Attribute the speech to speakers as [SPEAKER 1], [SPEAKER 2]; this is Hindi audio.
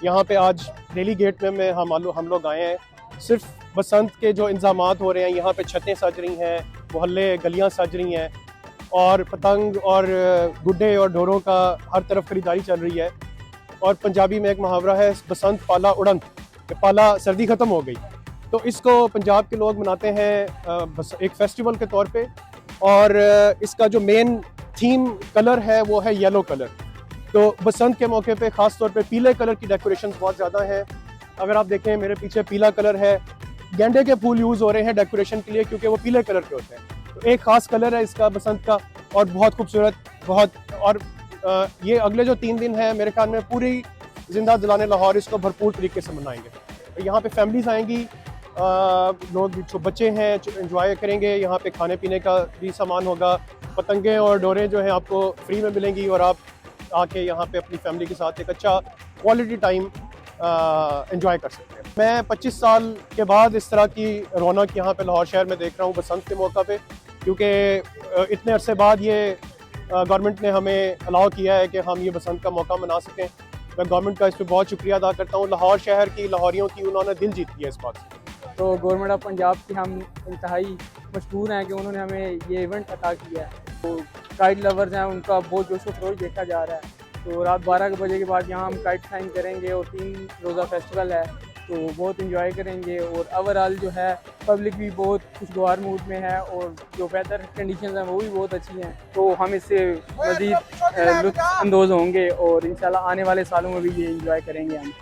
[SPEAKER 1] यहाँ पे आज डेली गेट में हम लोग आए हैं। सिर्फ बसंत के जो इंतजामात हो रहे हैं, यहाँ पे छतें सज रही हैं, मोहल्ले गलियाँ सज रही हैं और पतंग और गुड्डे और ढोरों का हर तरफ खरीदारी चल रही है। और पंजाबी में एक मुहावरा है, बसंत पाला उड़न, कि पाला सर्दी ख़त्म हो गई। तो इसको पंजाब के लोग मनाते हैं बस एक फेस्टिवल के तौर पे। और इसका जो मेन थीम कलर है वो है येलो कलर। तो बसंत के मौके पे ख़ास तौर पे पीले कलर की डेकोरेशन बहुत ज़्यादा है। अगर आप देखें मेरे पीछे पीला कलर है, गेंदे के फूल यूज़ हो रहे हैं डेकोरेशन के लिए क्योंकि वो पीले कलर के होते हैं। तो एक ख़ास कलर है इसका बसंत का और बहुत खूबसूरत, बहुत। और ये अगले जो 3 दिन है मेरे ख्याल में पूरी जिंदा दिलाने लाहौर इसको भरपूर तरीके से मनाएंगे। तो यहाँ पे फैमिलीज आएंगी, लोग जो बच्चे हैं एंजॉय करेंगे। यहाँ पे खाने पीने का भी सामान होगा, पतंगे और डोरे जो हैं आपको फ्री में मिलेंगी और आप आके यहाँ पे अपनी फैमिली के साथ एक अच्छा क्वालिटी टाइम एंजॉय कर सकते हैं। मैं 25 साल के बाद इस तरह की रौनक यहाँ पे लाहौर शहर में देख रहा हूँ बसंत के मौका पे, क्योंकि इतने अरसे बाद ये गवर्नमेंट ने हमें अलाउ किया है कि हम ये बसंत का मौका मना सकें। मैं गवर्नमेंट का इस पर बहुत शुक्रिया अदा करता हूँ। लाहौर शहर की, लाहौरियों की उन्होंने दिल जीत लिया इस बात से।
[SPEAKER 2] तो गवर्नमेंट ऑफ पंजाब की हम इंतहाई मशहूर हैं कि उन्होंने हमें ये इवेंट अता किया है। तो काइट लवर्स हैं, उनका बहुत जोश व खरोश देखा जा रहा है। तो रात 12 बजे के बाद यहाँ हम काइट फ्लाइंग करेंगे और 3 रोज़ा फेस्टिवल है, तो बहुत इंजॉय करेंगे। और ओवरऑल जो है पब्लिक भी बहुत खुशगवार मूड में है और जो वेदर कंडीशंस हैं वो भी बहुत अच्छी हैं। तो हम इससे मज़ीद लुत्फ़ अंदोज़ होंगे और इंशाल्लाह आने वाले सालों में भी ये इंजॉय करेंगे हम।